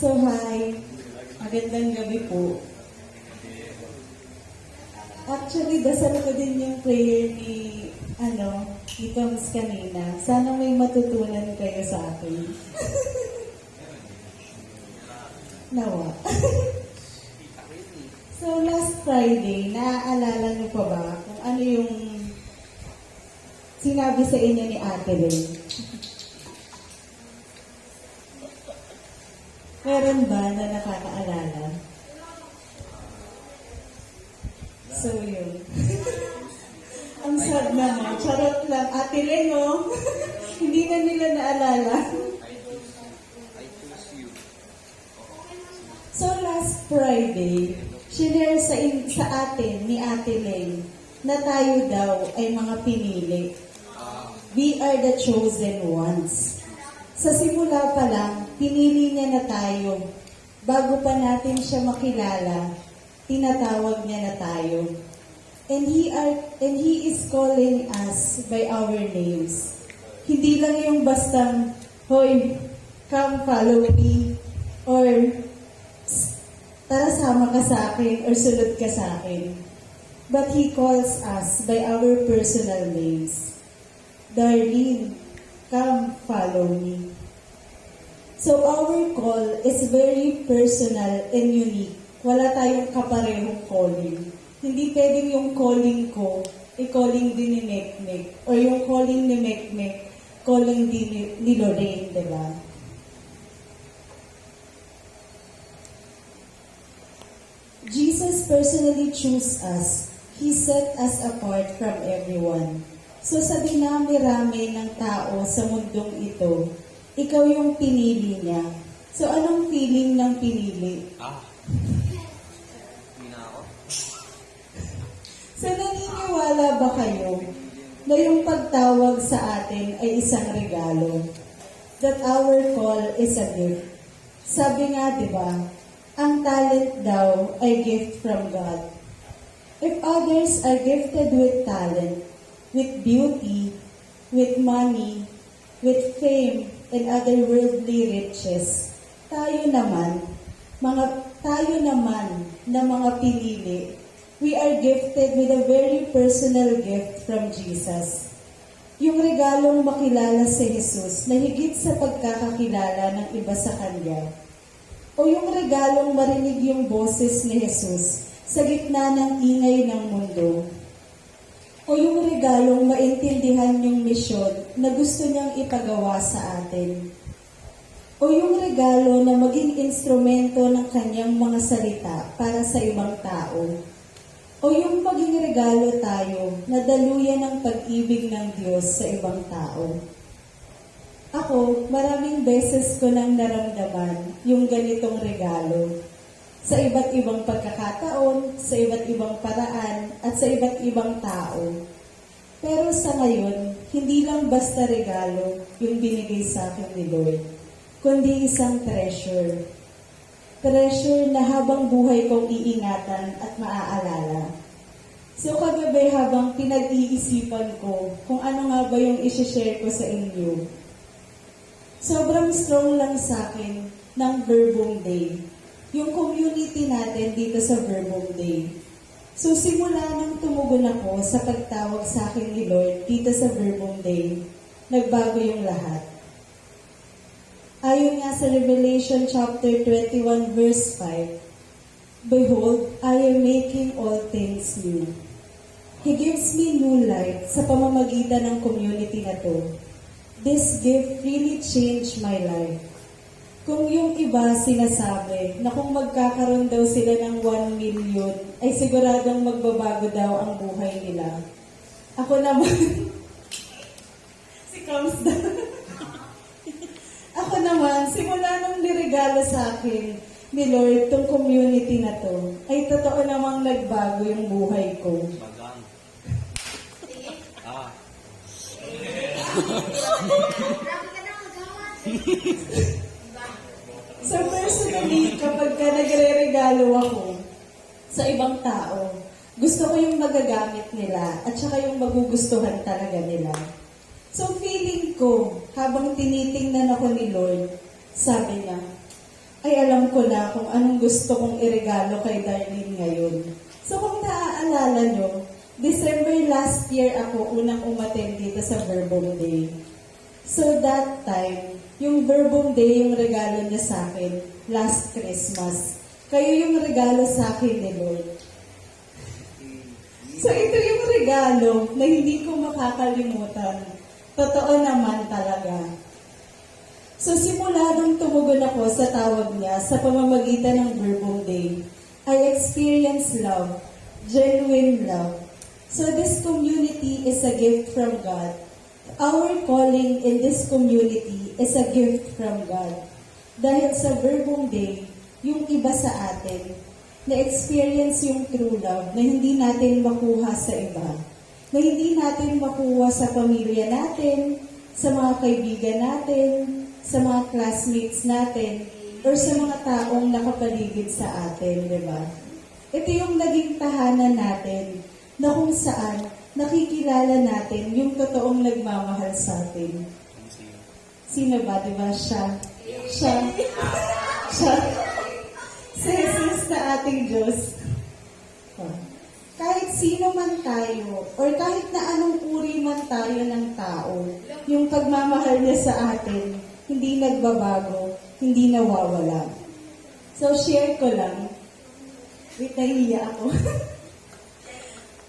So, hi. Magandang gabi po. Actually, dasal ko din yung prayer ni, Toms kanina. Sana may matutunan kayo sa akin. Nawa. So, last Friday, naaalala niyo pa ba kung ano yung sinabi sa inyo ni Ate Ray? Meron ba na nakakaalala? So, yun. Ang sad naman. Charot lang. Ate Ray, no? Hindi na nila naalala. So, last Friday, sinare sa atin ni Ate Ray na tayo daw ay mga pinili. We are the chosen ones. Sa simula pa lang, pinili niya na tayo. Bago pa natin siya makilala, tinatawag niya na tayo. And He is calling us by our names. Hindi lang yung bastang, hoy, come follow me, or tara sama ka sa akin, or sunod ka sa akin. But He calls us by our personal names. Darlene, come follow me. So our call is very personal and unique. Wala tayong kaparehong calling. Hindi pwedeng yung calling ko, calling din ni Mekmek. O yung calling ni Mekmek, calling din ni Lorraine, diba? Jesus personally chose us. He set us apart from everyone. So sa dinami-rami ng tao sa mundong ito, ikaw yung pinili niya. So anong feeling ng pinili? Hindi na ako. So naniniwala ba kayo na yung pagtawag sa atin ay isang regalo? That our call is a gift. Sabi nga, di ba, ang talent daw ay gift from God. If others are gifted with talent, with beauty, with money, with fame, and other worldly riches, tayo naman na mga pinili, we are gifted with a very personal gift from Jesus. Yung regalong makilala si Jesus na higit sa pagkakakilala ng iba sa Kanya. O yung regalong marinig yung boses ni Jesus sa gitna ng ingay ng mundo. O yung regalong maintindihan yung misyon na gusto niyang ipagawa sa atin. O yung regalo na maging instrumento ng kanyang mga salita para sa ibang tao. O yung maging regalo tayo na daluyan ng pag-ibig ng Diyos sa ibang tao. Ako, maraming beses ko nang naramdaman yung ganitong regalo. Sa iba't ibang pagkakataon, sa iba't ibang paraan, at sa iba't ibang tao. Pero sa ngayon, hindi lang basta regalo yung binigay sa akin ni Lord, kundi isang treasure. Treasure na habang buhay kong iingatan at maaalala. So kagabi habang pinag-iisipan ko kung ano nga ba yung isi-share ko sa inyo, sobrang strong lang sa akin ng Verbum Day. Yung community natin dito sa Verbum Day. So simula nang tumugon ako sa pagtawag sa akin ni Lord dito sa Verbum Day, nagbago yung lahat. Ayon nga sa Revelation chapter 21 verse 5, Behold, I am making all things new. He gives me new life sa pamamagitan ng community na to. This gift really changed my life. Kung yung iba sinasabi na kung magkakaroon daw sila ng 1 million, ay siguradong magbabago daw ang buhay nila. Ako naman, si Coms Ako naman, simula nung niregalo sa akin ni Lord tong community na to, ay totoo namang nagbago yung buhay ko. Magang. So personally, kapag ka nagre-regalo ako sa ibang tao, gusto ko yung magagamit nila at saka yung magugustuhan talaga nila. So feeling ko, habang tinitingnan ako ni Lord, sabi niya, ay alam ko na kung anong gusto kong iregalo kay Darlene ngayon. So kung naaalala nyo, December last year ako unang umattend dito sa Verbum Day. So that time, yung Verbum Day yung regalo niya sa akin last Christmas. Kayo yung regalo sa akin ni Lord. So ito yung regalo na hindi ko makakalimutan. Totoo naman talaga. So simula nung tumugon ako sa tawag niya sa pamamagitan ng Verbum Day, I experienced love, genuine love. So this community is a gift from God. Our calling in this community is a gift from God. Dahil sa Verbum Day, yung iba sa atin, na-experience yung true love na hindi natin makuha sa iba. Na hindi natin makuha sa pamilya natin, sa mga kaibigan natin, sa mga classmates natin, or sa mga taong nakapaligid sa atin, di ba? Ito yung naging tahanan natin na kung saan nakikilala natin yung totoong nagmamahal sa atin. Sino ba? Di ba? Siya. Siya. Si Jesus na ating Diyos. Kahit sino man tayo, or kahit na anong uri man tayo ng tao, yung pagmamahal niya sa atin, hindi nagbabago, hindi nawawala. So, share ko lang. Wait, nahihiya ako.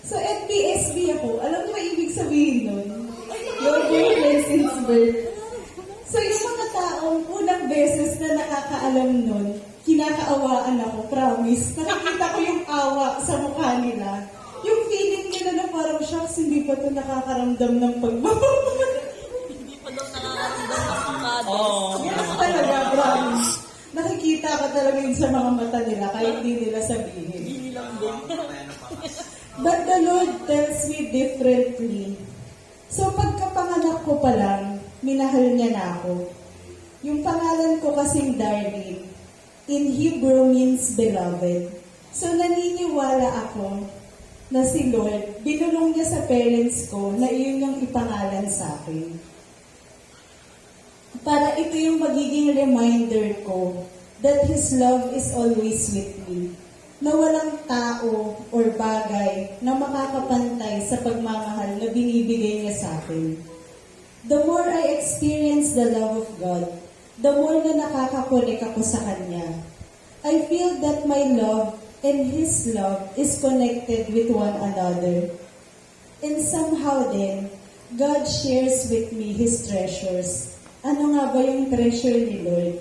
So, FBSB ako. Alam mo ba ibig sabihin nun? Your boyfriend since birth. So, yung mga taong unang beses na nakakaalam nun, kinakaawaan ako, promise. Nakikita ko yung awa sa mukha nila. Yung feeling nila na parang, shucks, hindi pa ito nakakaramdam ng pagmamahal. Hindi pa daw nakakaramdam ng pagkado. Yan talaga, promise. Nakikita ko talaga yun sa mga mata nila, kahit hindi nila sabihin. Hindi lang din. But the Lord tells me differently. So pagkapanganak ko pa lang, minahal niya na ako. Yung pangalan ko kasing Darlene, in Hebrew means beloved. So naniniwala ako na si Lord, binulong niya sa parents ko na iyon yung ipangalan sa akin. Para ito yung magiging reminder ko that His love is always with me. Na walang tao or bagay na makakapantay sa pagmamahal na binibigay niya sa akin. The more I experience the love of God, the more na nakakakonek ako sa Kanya. I feel that my love and His love is connected with one another. And somehow then, God shares with me His treasures. Ano nga ba yung treasure ni Lord?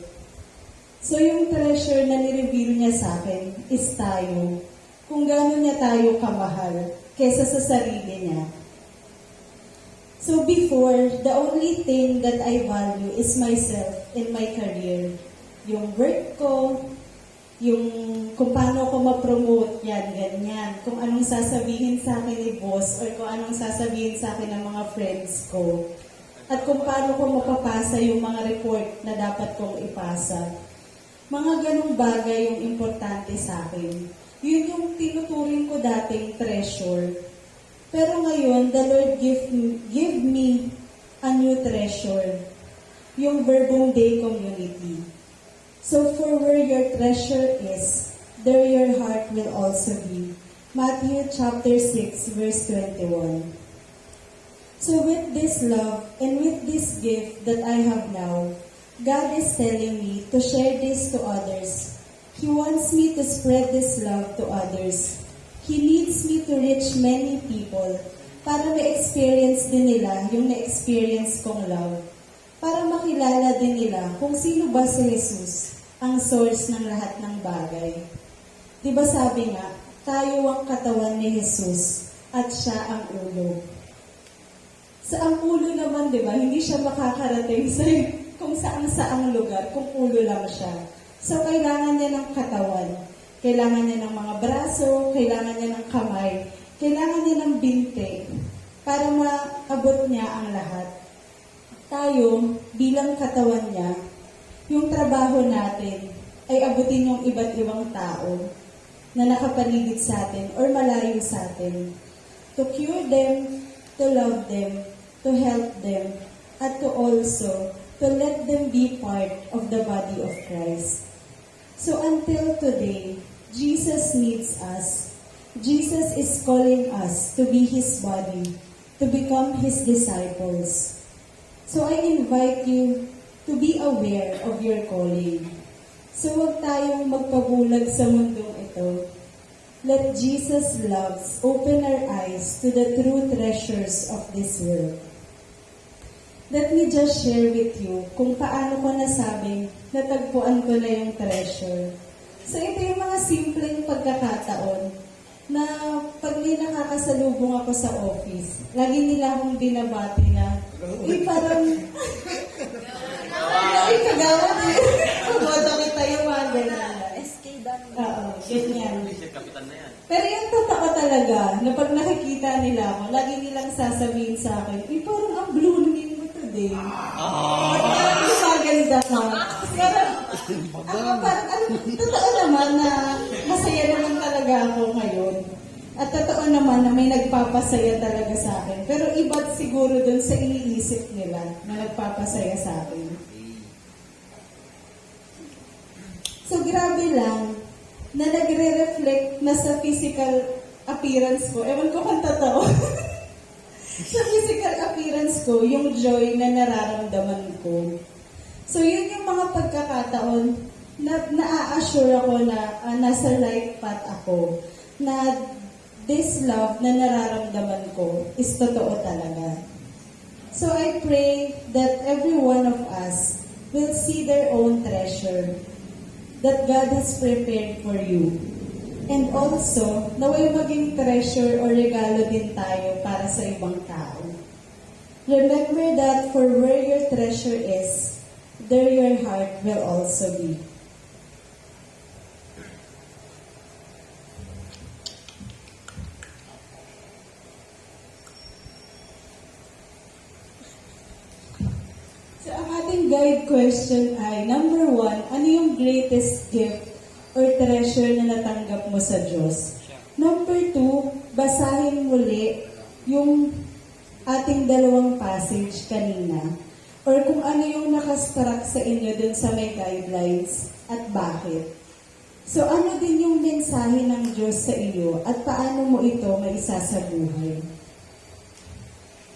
So yung treasure na nireveal niya sa akin is tayo. Kung gano'n niya tayo kamahal kesa sa sarili niya. So before, the only thing that I value is myself and my career. Yung work ko, yung kung paano ko ma-promote, yan, ganyan. Kung anong sasabihin sa akin ni boss or kung anong sasabihin sa akin ng mga friends ko. At kung paano ko mapapasa yung mga report na dapat kong ipasa. Mga ganong bagay yung importante sa akin. Yun yung tinuturing ko dating treasure. Pero ngayon, the Lord give me a new treasure. Yung Verbum Day community. So for where your treasure is, there your heart will also be. Matthew chapter 6 verse 21. So with this love and with this gift that I have now, God is telling me to share this to others. He wants me to spread this love to others. He needs me to reach many people para ma-experience din nila yung na-experience kong love. Para makilala din nila kung sino ba si Jesus, ang source ng lahat ng bagay. Diba sabi nga, tayo ang katawan ni Jesus at siya ang ulo. Sa ang ulo naman, diba, hindi siya makakarating sa kung saan-saang lugar, kung ulo lang siya. So, kailangan niya ng katawan. Kailangan niya ng mga braso, kailangan niya ng kamay, kailangan niya ng binti para maabot niya ang lahat. Tayo, bilang katawan niya, yung trabaho natin ay abutin yung iba't ibang tao na nakapaligid sa atin or malayo sa atin. To cure them, to love them, to help them, at to also to let them be part of the body of Christ. So until today, Jesus needs us. Jesus is calling us to be His body, to become His disciples. So I invite you to be aware of your calling. So huwag tayong magpabulag sa mundong ito. Let Jesus' loves open our eyes to the true treasures of this world. Let me just share with you kung paano ko nasabing natagpuan ko na yung treasure. So ito yung mga simpleng pagkakataon na pag may nakakasalubong ako sa office, lagi nila akong binabati na, parang, kagawad eh. Kumoto kita yung mga ganyan. SK Dan. Oo, ganyan. Kapitan na yan. Pero yung totoo talaga, na pag nakikita nila ako, lagi nilang sasabihin sa akin, parang ang blooming mo today. At parang maganda ka. Pero parang, totoo naman na masaya naman talaga ako ngayon. At totoo naman na may nagpapasaya talaga sa akin. Pero iba siguro dun sa iniisip nila na nagpapasaya sa akin. So grabe lang na nagre-reflect na sa physical appearance ko. Ewan ko kung totoo. Sa physical appearance ko, yung joy na nararamdaman ko. So yun yung mga pagkakataon na na-assure ako na nasa right path ako. Na this love na nararamdaman ko is totoo talaga. So I pray that every one of us will see their own treasure that God has prepared for you. And also, naway maging treasure o regalo din tayo para sa ibang tao. Remember that for where your treasure is, there your heart will also be. So, ang ating guide question ay, number 1, ano yung greatest gift or treasure na natanggap mo sa Diyos? Number 2, basahin muli yung ating dalawang passage kanina. Or kung ano yung nakastruck sa inyo dun sa may guidelines at bakit. So, ano din yung mensahe ng Diyos sa iyo at paano mo ito maisasabuhay?